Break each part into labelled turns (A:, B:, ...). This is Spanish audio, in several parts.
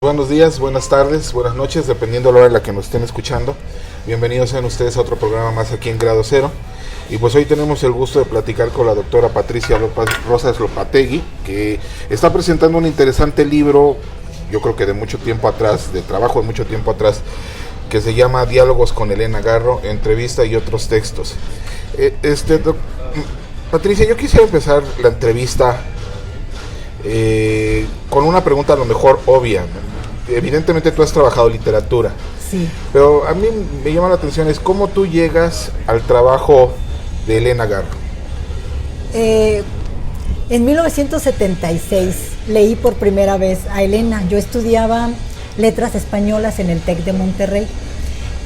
A: buenos días, buenas tardes, buenas noches, dependiendo de la hora en la que nos estén escuchando. Bienvenidos sean ustedes a otro programa más aquí en Grado Cero. Y pues hoy tenemos el gusto de platicar con la doctora Patricia Rosas Lopategui, que está presentando un interesante libro, yo creo que de mucho tiempo atrás, de trabajo de mucho tiempo atrás, que se llama Diálogos con Elena Garro, entrevista y otros textos. Patricia, yo quisiera empezar la entrevista con una pregunta a lo mejor obvia. Evidentemente tú has trabajado literatura,
B: sí,
A: pero a mí me llama la atención es cómo tú llegas al trabajo de Elena Garro.
B: En 1976 leí por primera vez a Elena. Yo estudiaba letras españolas en el TEC de Monterrey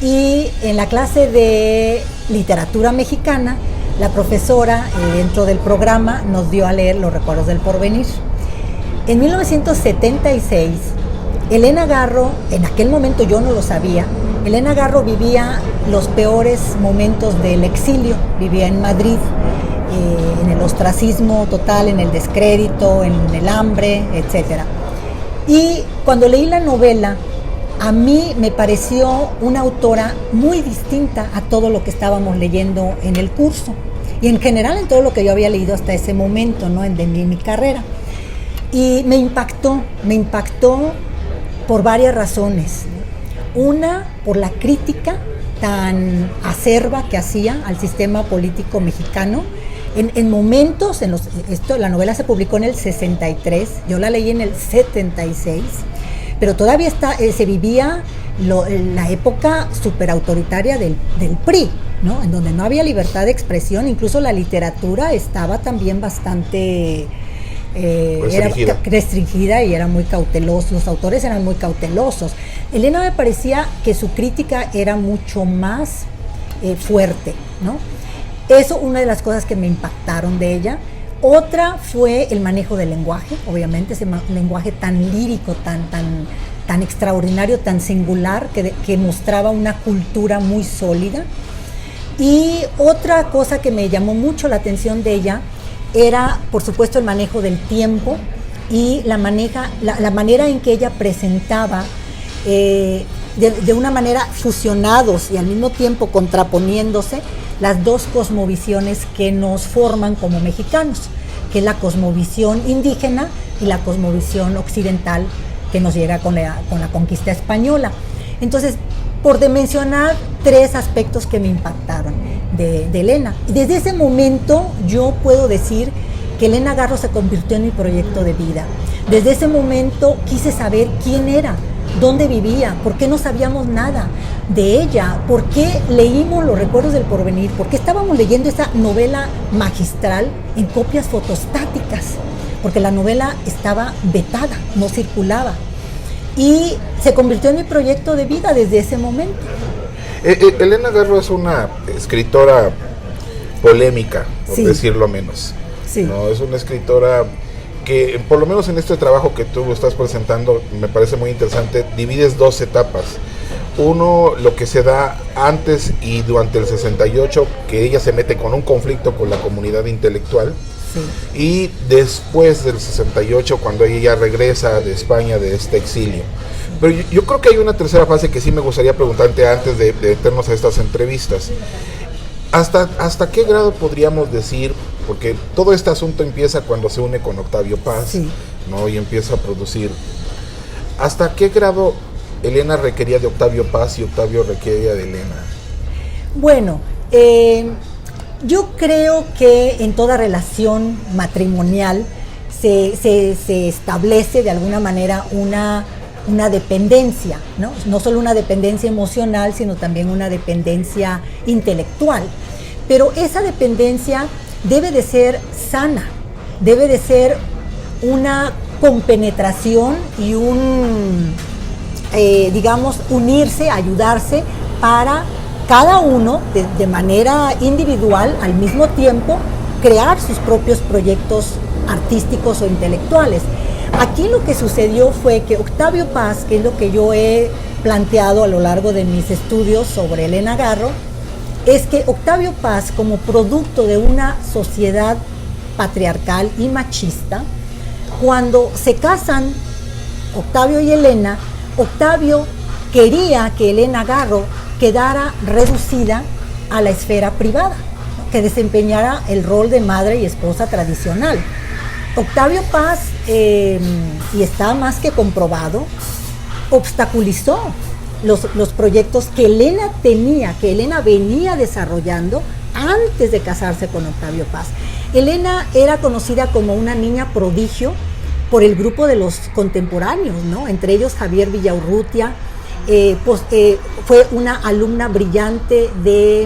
B: y en la clase de literatura mexicana la profesora dentro del programa nos dio a leer Los recuerdos del porvenir. En 1976 Elena Garro, en aquel momento yo no lo sabía, Elena Garro vivía los peores momentos del exilio, vivía en Madrid, en el ostracismo total, en el descrédito, en el hambre, etc. Y cuando leí la novela, a mí me pareció una autora muy distinta a todo lo que estábamos leyendo en el curso y en general en todo lo que yo había leído hasta ese momento, ¿no? en mi carrera. Y me impactó por varias razones. Una, por la crítica tan acerba que hacía al sistema político mexicano. En momentos, la novela se publicó en el 63, yo la leí en el 76, pero todavía se vivía la época superautoritaria del PRI, ¿no? En donde no había libertad de expresión, incluso la literatura estaba también bastante restringida y era muy cauteloso, los autores eran muy cautelosos. Elena me parecía que su crítica era mucho más fuerte, ¿no? Eso, una de las cosas que me impactaron de ella. Otra fue el manejo del lenguaje, obviamente ese lenguaje tan lírico, tan extraordinario, tan singular, que mostraba una cultura muy sólida. Y otra cosa que me llamó mucho la atención de ella era, por supuesto, el manejo del tiempo y la manera en que ella presentaba de una manera fusionados y al mismo tiempo contraponiéndose las dos cosmovisiones que nos forman como mexicanos, que es la cosmovisión indígena y la cosmovisión occidental que nos llega con la conquista española. Entonces, por mencionar tres aspectos que me impactaron de Elena. Desde ese momento yo puedo decir que Elena Garro se convirtió en mi proyecto de vida. Desde ese momento quise saber quién era, dónde vivía, por qué no sabíamos nada de ella, por qué leímos Los recuerdos del porvenir, por qué estábamos leyendo esa novela magistral en copias fotostáticas, porque la novela estaba vetada, no circulaba. Y se convirtió en mi proyecto de vida desde ese momento.
A: Elena Garro es una escritora polémica, por decirlo menos.
B: Sí.
A: ¿No? Es una escritora que, por lo menos en este trabajo que tú estás presentando, me parece muy interesante, divides dos etapas. Uno, lo que se da antes y durante el 68, que ella se mete con un conflicto con la comunidad intelectual. Sí. Y después del 68, cuando ella regresa de España de este exilio. Pero yo creo que hay una tercera fase que sí me gustaría preguntarte antes de meternos a estas entrevistas. ¿Hasta qué grado podríamos decir, porque todo este asunto empieza cuando se une con Octavio Paz, sí, ¿no? Y empieza a producir, ¿hasta qué grado Elena requería de Octavio Paz y Octavio requería de Elena?
B: Bueno, yo creo que en toda relación matrimonial se establece de alguna manera una dependencia, ¿no? No solo una dependencia emocional, sino también una dependencia intelectual. Pero esa dependencia debe de ser sana, debe de ser una compenetración y unirse, ayudarse para cada uno de manera individual, al mismo tiempo, crear sus propios proyectos artísticos o intelectuales. Aquí lo que sucedió fue que Octavio Paz, que es lo que yo he planteado a lo largo de mis estudios sobre Elena Garro, es que Octavio Paz, como producto de una sociedad patriarcal y machista, cuando se casan Octavio y Elena, Octavio quería que Elena Garro quedara reducida a la esfera privada, ¿no? Que desempeñara el rol de madre y esposa tradicional. Octavio Paz, y está más que comprobado, obstaculizó los proyectos que Elena tenía, que Elena venía desarrollando antes de casarse con Octavio Paz. Elena era conocida como una niña prodigio por el grupo de los contemporáneos, ¿no? Entre ellos Javier Villaurrutia. Fue una alumna brillante de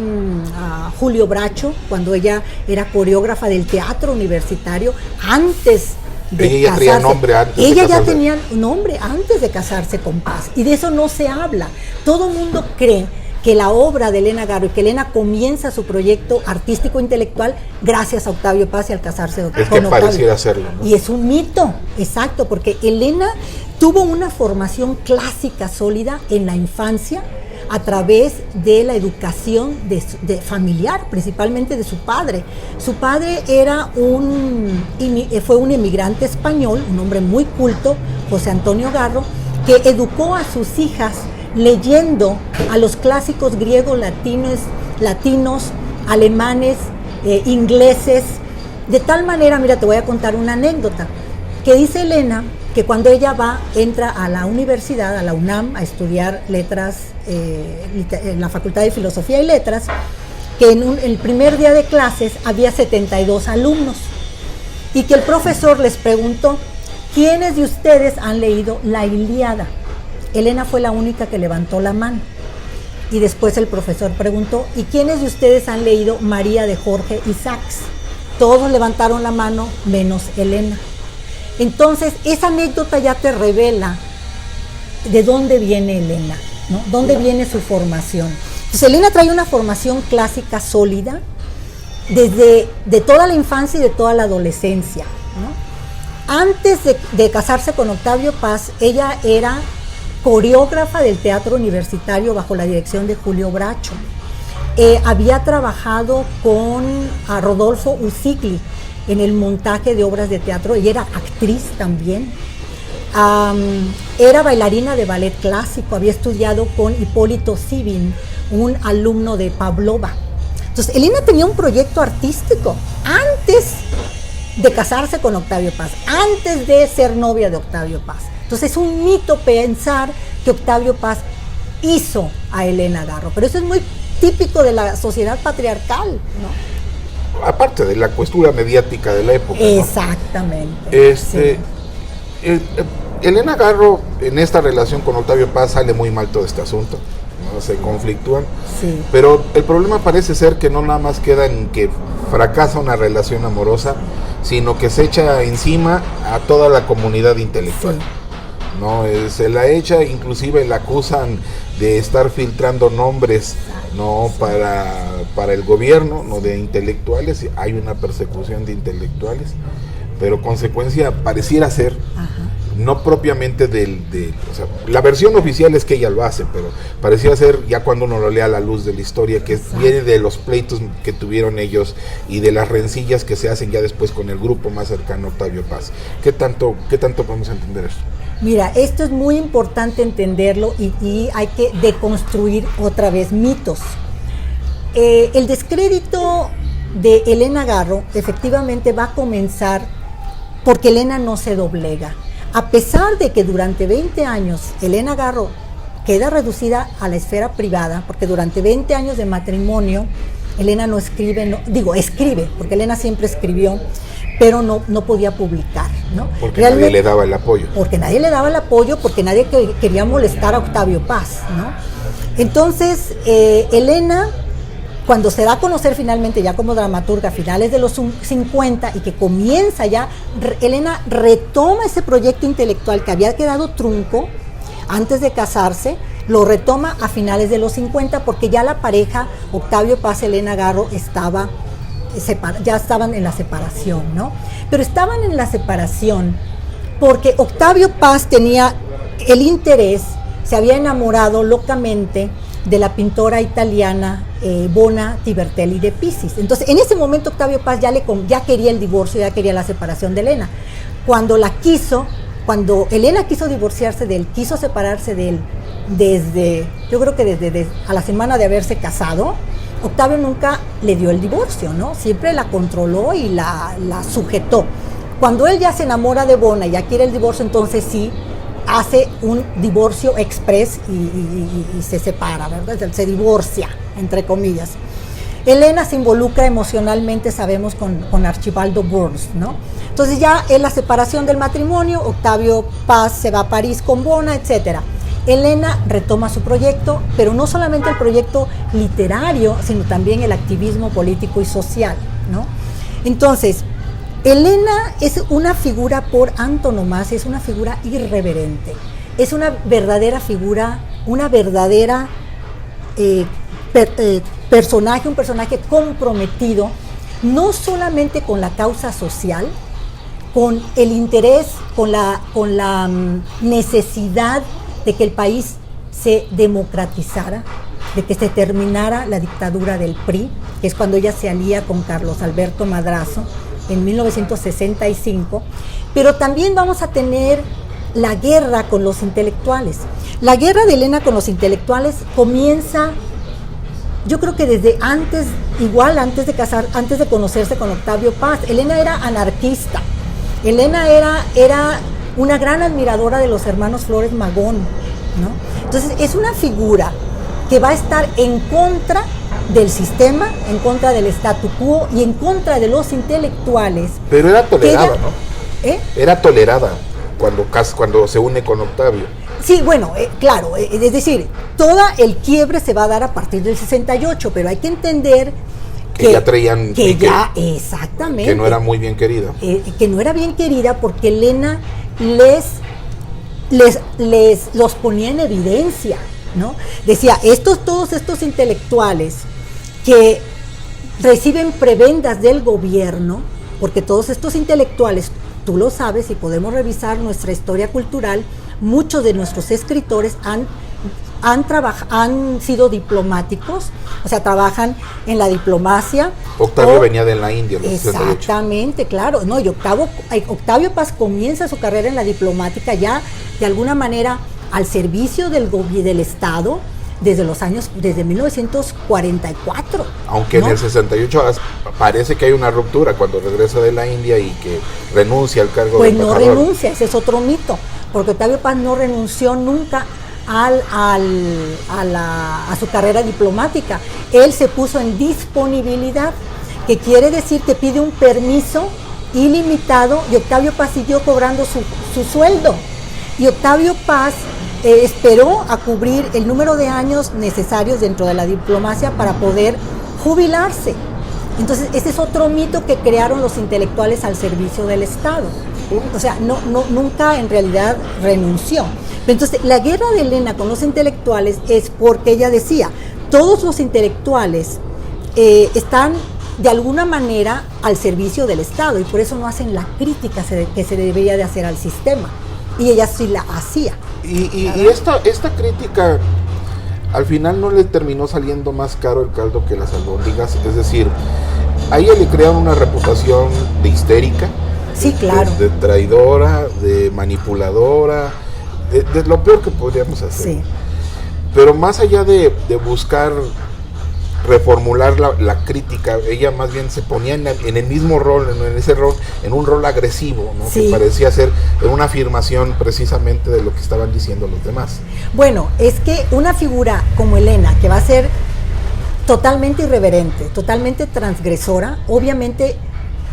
B: Julio Bracho, cuando ella era coreógrafa del teatro universitario, antes de
A: ella
B: casarse.
A: Tenía nombre antes
B: ella
A: de
B: ya
A: casarse.
B: tenía nombre antes de casarse con Paz, y de eso no se habla. Todo el mundo cree que la obra de Elena Garro y que Elena comienza su proyecto artístico intelectual gracias a Octavio Paz y al casarse con Octavio.
A: Pareciera hacerlo, ¿no?
B: Y es un mito, exacto, porque Elena tuvo una formación clásica sólida en la infancia a través de la educación de familiar, principalmente de su padre. Su padre fue un inmigrante español, un hombre muy culto, José Antonio Garro, que educó a sus hijas leyendo a los clásicos griegos, latinos, alemanes, ingleses, de tal manera, mira, te voy a contar una anécdota, que dice Elena que cuando ella entra a la universidad, a la UNAM, a estudiar letras, en la Facultad de Filosofía y Letras, que el primer día de clases había 72 alumnos, y que el profesor les preguntó, ¿quiénes de ustedes han leído la Ilíada? Elena fue la única que levantó la mano. Y después el profesor preguntó, ¿y quiénes de ustedes han leído María de Jorge Isaacs? Todos levantaron la mano, menos Elena. Entonces, esa anécdota ya te revela de dónde viene Elena, ¿no? Dónde viene su formación. Entonces, Elena trae una formación clásica sólida de toda la infancia y de toda la adolescencia, ¿no? Antes de casarse con Octavio Paz, ella era coreógrafa del teatro universitario bajo la dirección de Julio Bracho. Había trabajado con Rodolfo Usigli en el montaje de obras de teatro, y era actriz también. Era bailarina de ballet clásico, había estudiado con Hipólito Sibin, un alumno de Pavlova. Entonces, Elena tenía un proyecto artístico antes de casarse con Octavio Paz, antes de ser novia de Octavio Paz. Entonces, es un mito pensar que Octavio Paz hizo a Elena Garro, pero eso es muy típico de la sociedad patriarcal, ¿no?
A: Aparte de la cuestión mediática de la época, ¿no?
B: Exactamente. Sí.
A: Elena Garro, en esta relación con Octavio Paz, sale muy mal todo este asunto, ¿no? Se conflictúan,
B: Sí.
A: pero el problema parece ser que no nada más queda en que fracasa una relación amorosa, sino que se echa encima a toda la comunidad intelectual.
B: Sí.
A: ¿No? Se la echa, inclusive la acusan de estar filtrando nombres, ¿no? para el gobierno, ¿no? De intelectuales. Hay una persecución de intelectuales, pero consecuencia pareciera ser,
B: Ajá.
A: no propiamente o sea, la versión oficial es que ella lo hace, pero pareciera ser, ya cuando uno lo lea a la luz de la historia, que viene de los pleitos que tuvieron ellos y de las rencillas que se hacen ya después con el grupo más cercano a Octavio Paz. ¿Qué tanto podemos entender esto?
B: Mira, esto es muy importante entenderlo, y hay que deconstruir otra vez mitos. El descrédito de Elena Garro efectivamente va a comenzar porque Elena no se doblega. A pesar de que durante 20 años Elena Garro queda reducida a la esfera privada, porque durante 20 años de matrimonio Elena no escribe, escribe, porque Elena siempre escribió, pero no podía publicar, ¿no?
A: Porque nadie le daba el apoyo.
B: Porque nadie le daba el apoyo, porque nadie quería molestar a Octavio Paz, ¿no? Entonces, Elena, cuando se da a conocer finalmente ya como dramaturga a finales de los 50 y que comienza ya, Elena retoma ese proyecto intelectual que había quedado trunco antes de casarse, lo retoma a finales de los 50, porque ya la pareja Octavio Paz, Elena Garro ya estaban en la separación, ¿no? Pero estaban en la separación porque Octavio Paz tenía el interés, se había enamorado locamente de la pintora italiana Bona Tibertelli de Pisis. Entonces, en ese momento Octavio Paz ya quería el divorcio, ya quería la separación de Elena. Cuando la quiso, cuando Elena quiso divorciarse de él, quiso separarse de él, yo creo que desde a la semana de haberse casado, Octavio nunca le dio el divorcio, ¿no? Siempre la controló y la sujetó. Cuando él ya se enamora de Bona y ya quiere el divorcio, entonces sí hace un divorcio express y se separa, ¿verdad? Se divorcia, entre comillas. Elena se involucra emocionalmente, sabemos, con Archibaldo Burns, ¿no? Entonces ya en la separación del matrimonio, Octavio Paz se va a París con Bona, etcétera. Elena retoma su proyecto, pero no solamente el proyecto literario, sino también el activismo político y social, ¿no? Entonces, Elena es una figura por antonomasia, es una figura irreverente, es una verdadera figura, una verdadera personaje, un personaje comprometido, no solamente con la causa social, con el interés, con la necesidad de que el país se democratizara, de que se terminara la dictadura del PRI, que es cuando ella se alía con Carlos Alberto Madrazo en 1965, pero también vamos a tener la guerra con los intelectuales. La guerra de Elena con los intelectuales comienza, yo creo que desde antes, igual antes de conocerse con Octavio Paz. Elena era anarquista, Elena era una gran admiradora de los hermanos Flores Magón, ¿no? Entonces es una figura que va a estar en contra del sistema, en contra del statu quo y en contra de los intelectuales.
A: Pero era tolerada, ¿no? Era tolerada cuando se une con Octavio.
B: Sí, bueno, claro, es decir, todo el quiebre se va a dar a partir del 68, pero hay que entender
A: que ya traían...
B: Exactamente.
A: Que no era muy bien querida.
B: Que no era bien querida porque Elena los ponía en evidencia, ¿no? Decía, todos estos intelectuales que reciben prebendas del gobierno, porque todos estos intelectuales, tú lo sabes y podemos revisar nuestra historia cultural, muchos de nuestros escritores han sido diplomáticos, o sea, trabajan en la diplomacia.
A: Octavio venía de la India.
B: Exactamente, claro. No, y Octavio Paz comienza su carrera en la diplomática ya, de alguna manera, al servicio del Estado, desde 1944.
A: Aunque ¿no? En el 68 parece que hay una ruptura cuando regresa de la India y que renuncia al cargo de embajador.
B: Pues no renuncia, ese es otro mito, porque Octavio Paz no renunció nunca a su carrera diplomática. Él se puso en disponibilidad, que quiere decir que pide un permiso ilimitado, y Octavio Paz siguió cobrando su sueldo. Y Octavio Paz esperó a cubrir el número de años necesarios dentro de la diplomacia para poder jubilarse. Entonces, ese es otro mito que crearon los intelectuales al servicio del Estado. O sea, nunca en realidad renunció. Pero entonces, la guerra de Elena con los intelectuales es porque ella decía, todos los intelectuales están de alguna manera al servicio del Estado y por eso no hacen la crítica que se debería de hacer al sistema. Y ella sí la hacía.
A: Y esta crítica al final no le terminó saliendo más caro el caldo que las albóndigas, es decir, a ella le crearon una reputación de histérica,
B: sí, claro,
A: de traidora, de manipuladora, de lo peor que podríamos hacer.
B: Sí.
A: Pero más allá de buscar reformular la crítica, ella más bien se ponía en el mismo rol, en un rol agresivo, ¿no? Sí. Que parecía ser una afirmación precisamente de lo que estaban diciendo los demás.
B: Bueno, es que una figura como Elena, que va a ser totalmente irreverente, totalmente transgresora, obviamente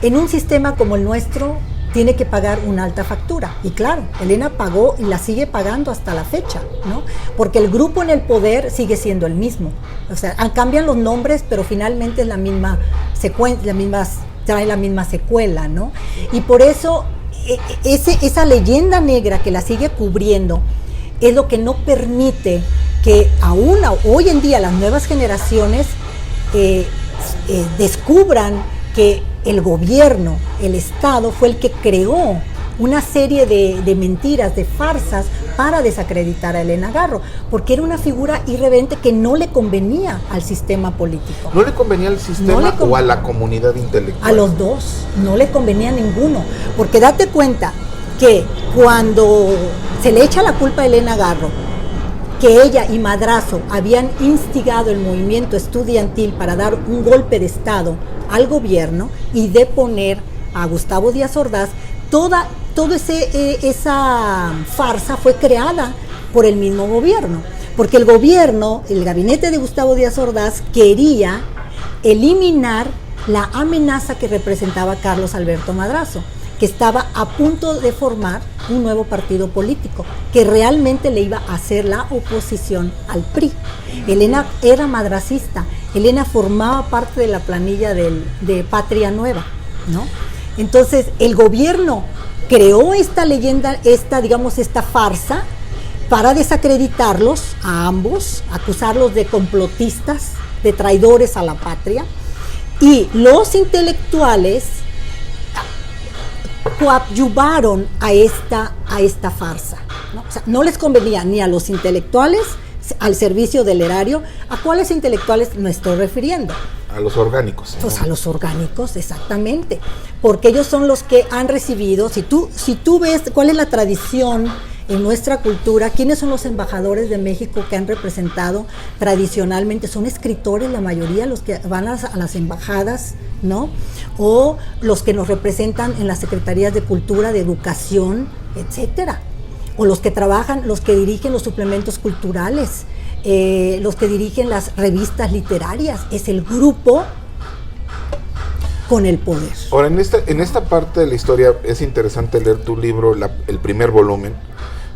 B: en un sistema como el nuestro tiene que pagar una alta factura. Y claro, Elena pagó y la sigue pagando hasta la fecha, ¿no? Porque el grupo en el poder sigue siendo el mismo. O sea, cambian los nombres, pero finalmente es la misma secuencia, trae la misma secuela, ¿no? Y por eso esa leyenda negra que la sigue cubriendo es lo que no permite que hoy en día las nuevas generaciones descubran que el gobierno, el Estado, fue el que creó una serie de mentiras, de farsas para desacreditar a Elena Garro, porque era una figura irreverente que no le convenía al sistema político.
A: ¿No le convenía al sistema o a la comunidad intelectual?
B: A los dos, no le convenía a ninguno, porque date cuenta, que cuando se le echa la culpa a Elena Garro, que ella y Madrazo habían instigado el movimiento estudiantil para dar un golpe de Estado al gobierno y deponer a Gustavo Díaz Ordaz, toda esa farsa fue creada por el mismo gobierno, porque el gobierno, el gabinete de Gustavo Díaz Ordaz quería eliminar la amenaza que representaba Carlos Alberto Madrazo, que estaba a punto de formar un nuevo partido político, que realmente le iba a hacer la oposición al PRI. Elena era madracista, Elena formaba parte de la planilla de Patria Nueva, ¿no? Entonces, el gobierno creó esta leyenda, esta farsa, para desacreditarlos a ambos, acusarlos de complotistas, de traidores a la patria, y los intelectuales coadyuvaron a esta farsa, ¿no? O sea, no les convenía ni a los intelectuales al servicio del erario. ¿A cuáles intelectuales me estoy refiriendo?
A: A los orgánicos, ¿no?
B: Pues a los orgánicos, exactamente, porque ellos son los que han recibido. Si tú ves cuál es la tradición en nuestra cultura, quiénes son los embajadores de México que han representado tradicionalmente, son escritores la mayoría, los que van a las embajadas, ¿no? O los que nos representan en las secretarías de cultura, de educación, etcétera, o los que trabajan, los que dirigen los suplementos culturales, los que dirigen las revistas literarias. Es el grupo con el poder.
A: Ahora, en esta parte de la historia es interesante leer tu libro, el primer volumen,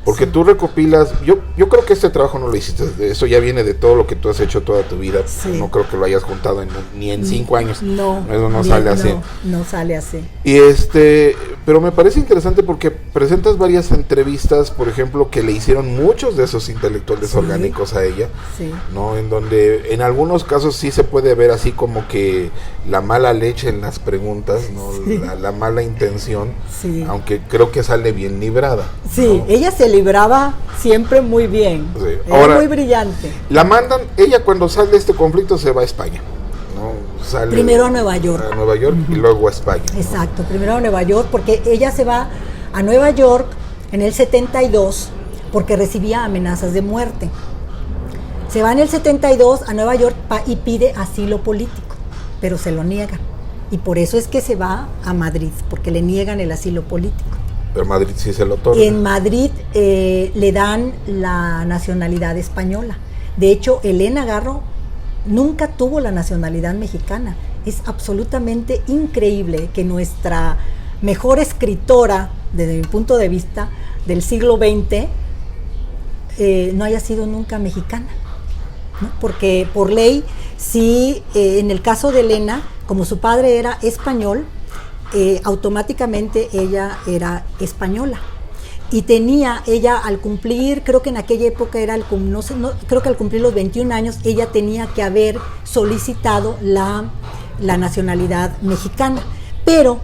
A: porque sí, tú recopilas, yo creo que este trabajo no lo hiciste, eso ya viene de todo lo que tú has hecho toda tu vida, sí, no creo que lo hayas juntado ni en 5 años,
B: no,
A: eso no sale así.
B: No sale así.
A: Y pero me parece interesante porque presentas varias entrevistas, por ejemplo, que le hicieron muchos de esos intelectuales, sí, orgánicos a ella, sí, ¿no? En donde en algunos casos sí se puede ver así como que la mala leche en las preguntas, ¿no? Sí. La mala intención, sí, aunque creo que sale bien librada.
B: Sí, ¿no? Ella se libraba siempre muy bien, sí. Era muy brillante.
A: La mandan, ella cuando sale de este conflicto se va a España, ¿no? Sale
B: primero a Nueva York.
A: A Nueva York, uh-huh, y luego a España, ¿no?
B: Exacto, primero a Nueva York, porque ella se va a Nueva York en el 72 porque recibía amenazas de muerte. Se va en el 72 a Nueva York y pide asilo político, pero se lo niegan. Y por eso es que se va a Madrid, porque le niegan el asilo político.
A: Pero Madrid sí se lo otorga.
B: En Madrid le dan la nacionalidad española. De hecho, Elena Garro nunca tuvo la nacionalidad mexicana. Es absolutamente increíble que nuestra mejor escritora, desde mi punto de vista, del siglo XX, no haya sido nunca mexicana, ¿no? Porque por ley, sí, en el caso de Elena, como su padre era español, automáticamente ella era española. Y tenía ella, al cumplir, creo que en aquella época era creo que al cumplir los 21 años, ella tenía que haber solicitado la nacionalidad mexicana. Pero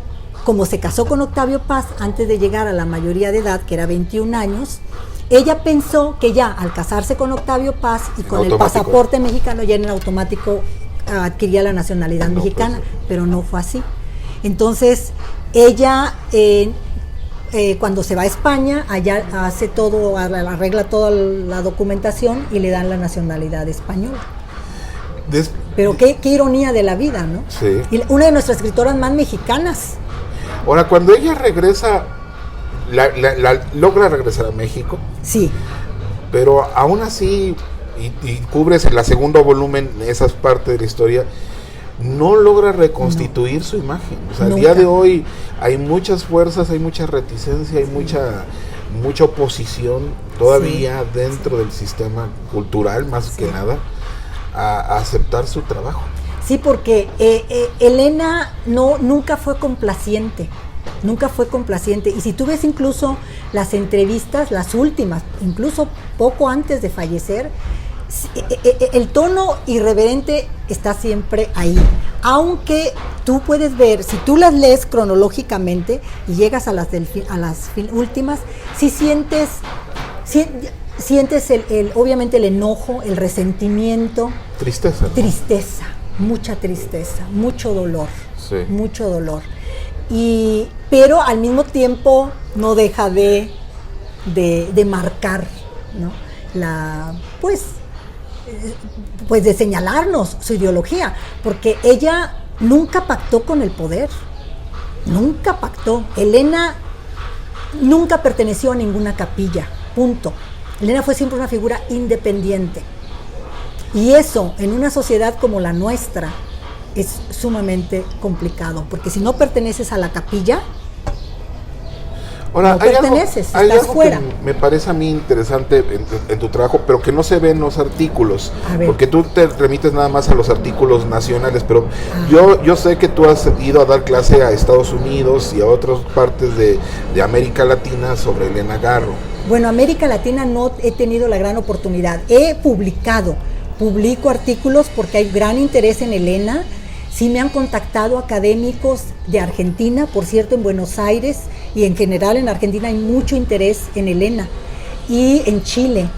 B: como se casó con Octavio Paz antes de llegar a la mayoría de edad, que era 21 años, ella pensó que ya al casarse con Octavio Paz y con el pasaporte mexicano, ya en automático adquiría la nacionalidad mexicana, pero no fue así. Entonces ella cuando se va a España, allá hace todo, arregla toda la documentación y le dan la nacionalidad española. Pero qué ironía de la vida, ¿no?
A: Sí.
B: Y una de nuestras escritoras más mexicanas.
A: Ahora, cuando ella regresa, logra regresar a México.
B: Sí.
A: Pero aún así, y cubres en la segundo volumen esas partes de la historia, no logra reconstituir su imagen. O sea, al día de hoy hay muchas fuerzas, hay mucha reticencia, hay mucha oposición todavía dentro del sistema cultural, más que nada, a aceptar su trabajo.
B: Sí, porque Elena nunca fue complaciente. Nunca fue complaciente. Y si tú ves incluso las entrevistas, las últimas, incluso poco antes de fallecer, el tono irreverente está siempre ahí. Aunque tú puedes ver, si tú las lees cronológicamente y llegas a las últimas, sí sientes obviamente el enojo, el resentimiento.
A: Tristeza, ¿no?
B: Tristeza, mucha tristeza, mucho dolor.
A: Sí.
B: Mucho dolor. pero al mismo tiempo no deja de marcar, ¿no? Pues de señalarnos su ideología, porque ella nunca pactó con el poder, nunca pactó. Elena nunca perteneció a ninguna capilla, punto. Elena fue siempre una figura independiente. Y eso, en una sociedad como la nuestra, es sumamente complicado, porque si no perteneces a la capilla,
A: ahora,
B: no perteneces,
A: hay
B: estás
A: algo
B: fuera.
A: que me parece a mí interesante en tu trabajo, pero que no se ve en los artículos, porque tú te remites nada más a los artículos nacionales, pero yo sé que tú has ido a dar clase a Estados Unidos y a otras partes de América Latina sobre Elena Garro.
B: Bueno, América Latina no he tenido la gran oportunidad. Publico artículos porque hay gran interés en Elena. Sí me han contactado académicos de Argentina, por cierto, en Buenos Aires y en general en Argentina hay mucho interés en Elena. Y en Chile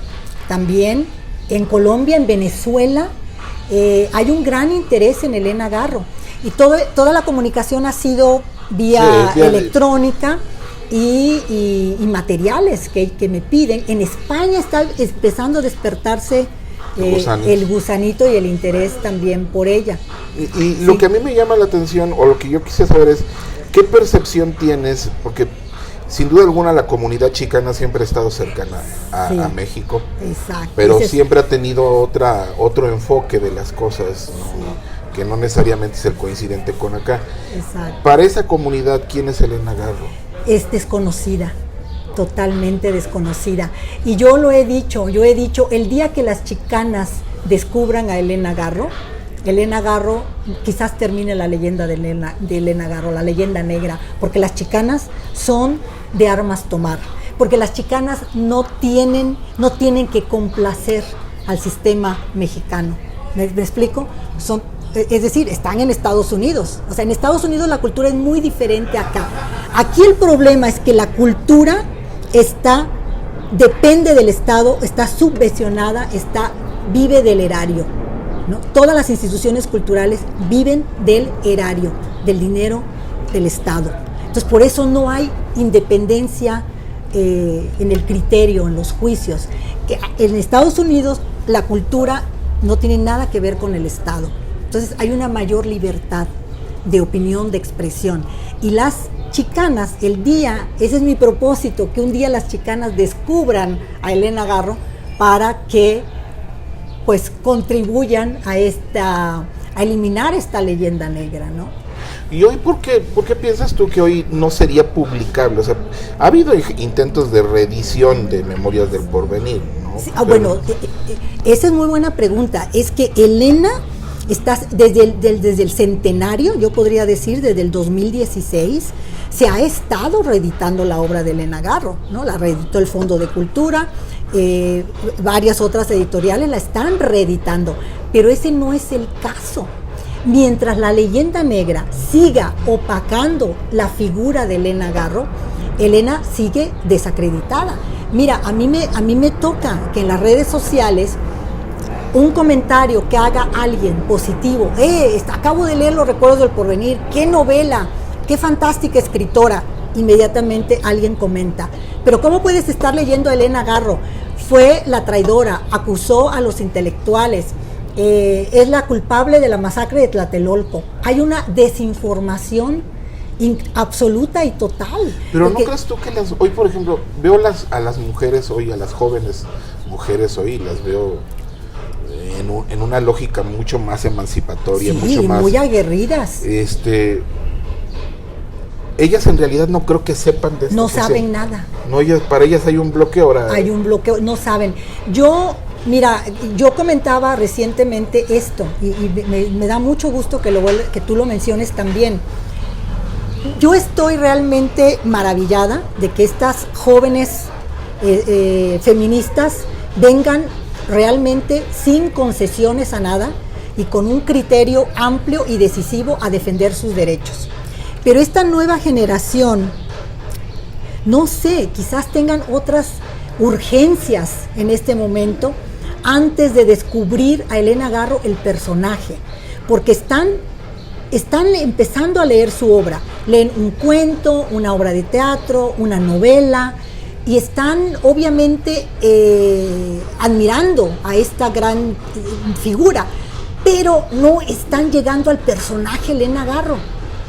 B: también, en Colombia, en Venezuela, hay un gran interés en Elena Garro. Y toda la comunicación ha sido vía electrónica y materiales que me piden. En España está empezando a despertarse el gusanito y el interés también por ella.
A: Y lo que a mí me llama la atención, o lo que yo quise saber es, ¿qué percepción tienes? Porque sin duda alguna la comunidad chicana siempre ha estado cercana a México.
B: Exacto.
A: Pero siempre ha tenido otro enfoque de las cosas, ¿no? Que no necesariamente es el coincidente con acá.
B: Exacto.
A: Para esa comunidad, ¿quién es Elena Garro?
B: Es desconocida, totalmente desconocida. Y yo he dicho, el día que las chicanas descubran a Elena Garro quizás termine la leyenda de Elena Garro, la leyenda negra, porque las chicanas son de armas tomar, porque las chicanas no tienen que complacer al sistema mexicano. ¿Me explico? Es decir, están en Estados Unidos. O sea, en Estados Unidos la cultura es muy diferente acá. Aquí el problema es que la cultura depende del Estado, está subvencionada, vive del erario, ¿no? Todas las instituciones culturales viven del erario, del dinero del Estado. Entonces, por eso no hay independencia en el criterio, en los juicios. En Estados Unidos la cultura no tiene nada que ver con el Estado. Entonces hay una mayor libertad de opinión, de expresión. Y las chicanas, ese es mi propósito, que un día las chicanas descubran a Elena Garro para que pues contribuyan a eliminar esta leyenda negra, ¿no?
A: ¿Y hoy por qué piensas tú que hoy no sería publicable? O sea, ha habido intentos de reedición de Memorias del Porvenir, ¿no?
B: Sí, bueno, esa es muy buena pregunta. Es que Elena está desde el centenario, yo podría decir desde el 2016, se ha estado reeditando la obra de Elena Garro, ¿no? La reeditó el Fondo de Cultura, varias otras editoriales la están reeditando, pero ese no es el caso. Mientras la leyenda negra siga opacando la figura de Elena Garro, Elena sigue desacreditada. Mira, a mí me toca que en las redes sociales un comentario que haga alguien positivo, acabo de leer Los Recuerdos del Porvenir, qué novela, qué fantástica escritora, inmediatamente alguien comenta, pero ¿cómo puedes estar leyendo a Elena Garro? Fue la traidora, acusó a los intelectuales, es la culpable de la masacre de Tlatelolco. Hay una desinformación absoluta y total.
A: Pero ¿no crees tú que hoy, por ejemplo, veo a las mujeres hoy, a las jóvenes mujeres hoy, las veo en una lógica mucho más emancipatoria,
B: sí,
A: mucho más
B: muy aguerridas.
A: Ellas en realidad no creo que sepan de esto.
B: No saben nada.
A: No, para ellas hay un bloqueo ahora.
B: Hay un bloqueo, no saben. Yo comentaba recientemente esto y me da mucho gusto que tú lo menciones también. Yo estoy realmente maravillada de que estas jóvenes feministas vengan realmente sin concesiones a nada y con un criterio amplio y decisivo a defender sus derechos. Pero esta nueva generación, no sé, quizás tengan otras urgencias en este momento antes de descubrir a Elena Garro, el personaje, porque están están empezando a leer su obra. Leen un cuento, una obra de teatro, una novela, y están obviamente admirando a esta gran figura, pero no están llegando al personaje Elena Garro.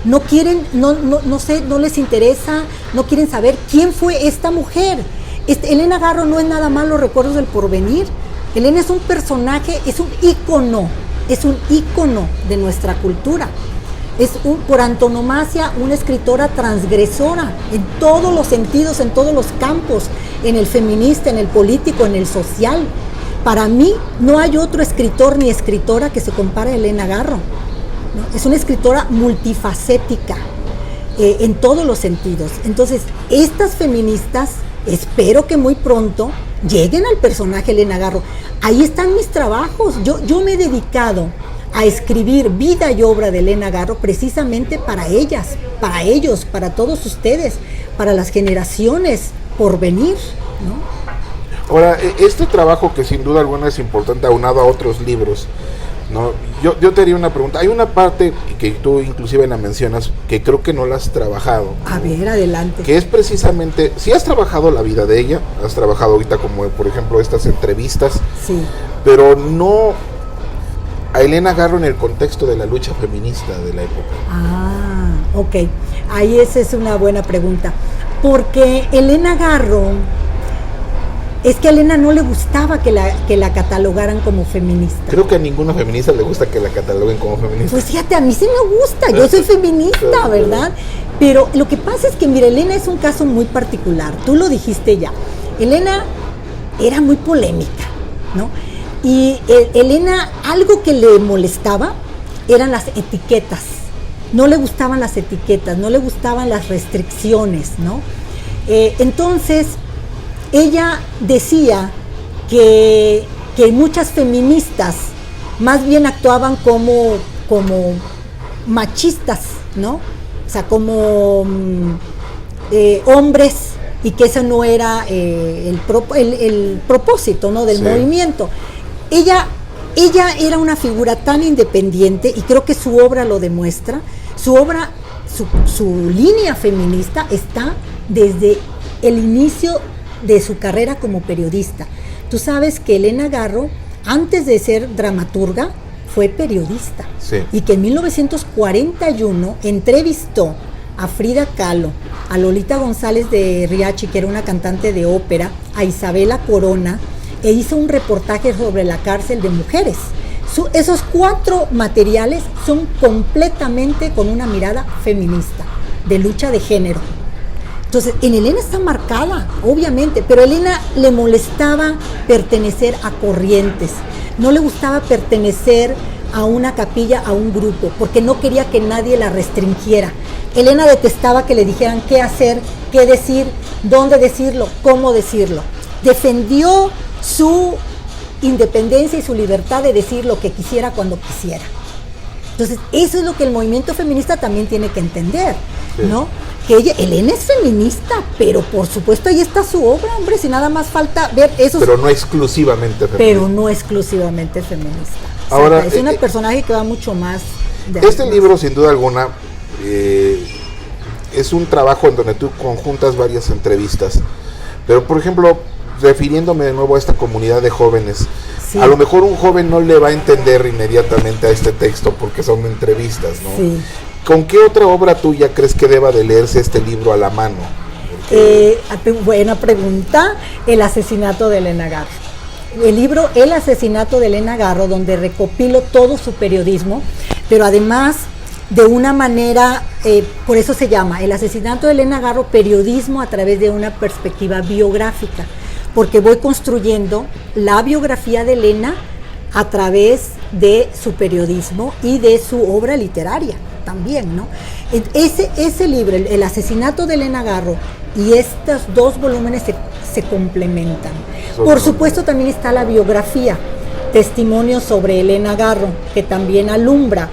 B: No quieren, no sé, no les interesa, no quieren saber quién fue esta mujer. Elena Garro no es nada más Los recuerdos del porvenir. Elena es un personaje, es un ícono de nuestra cultura. Es por antonomasia una escritora transgresora en todos los sentidos, en todos los campos, en el feminista, en el político, en el social. Para mí no hay otro escritor ni escritora que se compare a Elena Garro, ¿no? Es una escritora multifacética en todos los sentidos. Entonces, estas feministas, espero que muy pronto lleguen al personaje Elena Garro. Ahí están mis trabajos. Yo me he dedicado a escribir vida y obra de Elena Garro precisamente para ellas, para ellos, para todos ustedes, para las generaciones por venir, ¿no?
A: Ahora, este trabajo que sin duda alguna es importante, aunado a otros libros, ¿no? Yo te haría una pregunta. Hay una parte que tú inclusive la mencionas que creo que no la has trabajado.
B: A ver, adelante.
A: Que es precisamente, si has trabajado la vida de ella, has trabajado ahorita como por ejemplo estas entrevistas,
B: sí,
A: pero no a Elena Garro en el contexto de la lucha feminista de la época.
B: Ah, ok. Ahí esa es una buena pregunta. Porque Elena Garro, es que a Elena no le gustaba que la catalogaran como feminista.
A: Creo que a ninguna feminista le gusta que la cataloguen como feminista.
B: Pues fíjate, a mí sí me gusta, yo soy feminista, ¿verdad? Pero lo que pasa es que, mira, Elena es un caso muy particular, tú lo dijiste ya. Elena era muy polémica, ¿no? Y Elena, algo que le molestaba eran las etiquetas. No le gustaban las etiquetas, no le gustaban las restricciones, ¿no? Entonces, ella decía que muchas feministas más bien actuaban como machistas, ¿no? O sea, como hombres, y que eso no era el propósito, ¿no?, del movimiento. Ella era una figura tan independiente, y creo que su obra lo demuestra. Su línea feminista está desde el inicio de su carrera como periodista. Tú sabes que Elena Garro, antes de ser dramaturga, fue periodista.
A: Sí. Y
B: que en 1941 entrevistó a Frida Kahlo, a Lolita González de Riachi, que era una cantante de ópera, a Isabela Corona, e hizo un reportaje sobre la cárcel de mujeres. Esos 4 materiales son completamente con una mirada feminista, de lucha de género. Entonces, en Elena está marcada, obviamente, pero a Elena le molestaba pertenecer a corrientes, no le gustaba pertenecer a una capilla, a un grupo, porque no quería que nadie la restringiera. Elena detestaba que le dijeran qué hacer, qué decir, dónde decirlo, cómo decirlo. Defendió su independencia y su libertad de decir lo que quisiera cuando quisiera. Entonces, eso es lo que el movimiento feminista también tiene que entender, ¿no? Que Elena es feminista, pero por supuesto ahí está su obra, hombre, si nada más falta ver eso.
A: Pero no exclusivamente feminista.
B: Pero no exclusivamente feminista.
A: Ahora,
B: es un personaje que va mucho más.
A: Este libro, sin duda alguna, es un trabajo en donde tú conjuntas varias entrevistas. Pero, por ejemplo, refiriéndome de nuevo a esta comunidad de jóvenes, sí, a lo mejor un joven no le va a entender inmediatamente a este texto porque son entrevistas, ¿no? Sí. ¿Con qué otra obra tuya crees que deba de leerse este libro a la mano?
B: Buena pregunta. El asesinato de Elena Garro. El libro El asesinato de Elena Garro, donde recopilo todo su periodismo, pero además de una manera, por eso se llama El asesinato de Elena Garro, periodismo a través de una perspectiva biográfica, porque voy construyendo la biografía de Elena a través de su periodismo y de su obra literaria también, ¿no? Ese libro, El asesinato de Elena Garro, y estos 2 volúmenes se complementan. Por supuesto también está la biografía, Testimonios sobre Elena Garro, que también alumbra,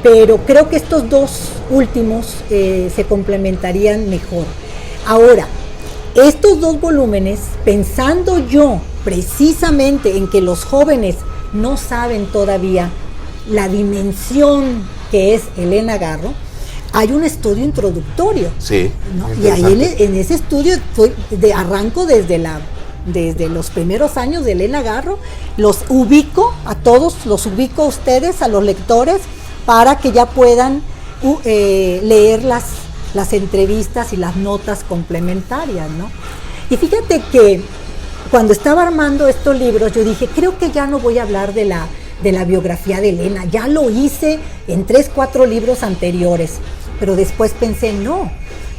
B: pero creo que estos 2 últimos se complementarían mejor. Ahora, estos 2 volúmenes, pensando yo precisamente en que los jóvenes no saben todavía la dimensión que es Elena Garro, hay un estudio introductorio.
A: Sí.
B: ¿No? Y ahí en ese estudio arranco desde los primeros años de Elena Garro, los ubico a todos, los ubico a ustedes, a los lectores, para que ya puedan leer las entrevistas y las notas complementarias, ¿no? Y fíjate que cuando estaba armando estos libros, yo dije, creo que ya no voy a hablar de la biografía de Elena, ya lo hice en 3, 4 libros anteriores, pero después pensé, no,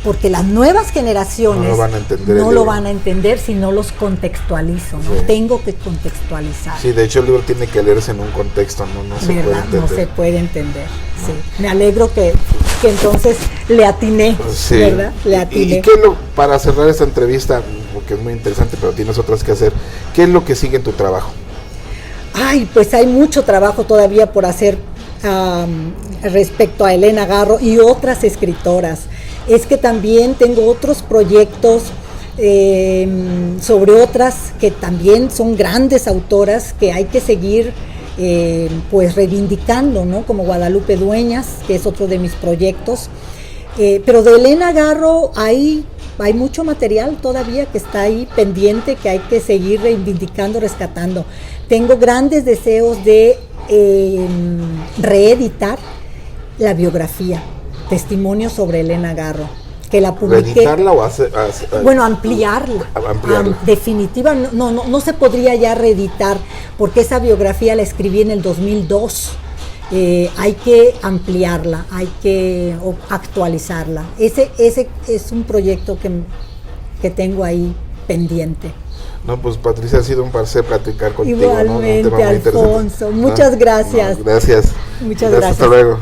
B: porque las nuevas generaciones no lo van a entender si no los contextualizo, ¿no? Sí. Tengo que contextualizar.
A: Sí, de hecho el libro tiene que leerse en un contexto, no se puede entender.
B: No se puede entender, no. Sí. Me alegro que entonces le atiné, sí. ¿Verdad? Le atiné.
A: ¿Y qué es para cerrar esta entrevista, porque es muy interesante, pero tienes otras que hacer, qué es lo que sigue en tu trabajo?
B: Ay, pues hay mucho trabajo todavía por hacer respecto a Elena Garro y otras escritoras. Es que también tengo otros proyectos sobre otras que también son grandes autoras que hay que seguir pues reivindicando, ¿no? Como Guadalupe Dueñas, que es otro de mis proyectos. Pero de Elena Garro hay mucho material todavía que está ahí pendiente, que hay que seguir reivindicando, rescatando. Tengo grandes deseos de reeditar la biografía, Testimonios sobre Elena Garro, que la publiqué.
A: ¿Reeditarla o
B: bueno, ampliarla. Definitiva, no se podría ya reeditar, porque esa biografía la escribí en el 2002. Hay que ampliarla, hay que actualizarla. Ese es un proyecto que tengo ahí pendiente.
A: No, pues Patricia, ha sido un placer platicar contigo.
B: Igualmente, ¿no? Alfonso, muchas gracias.
A: Gracias.
B: Muchas gracias.
A: Hasta luego.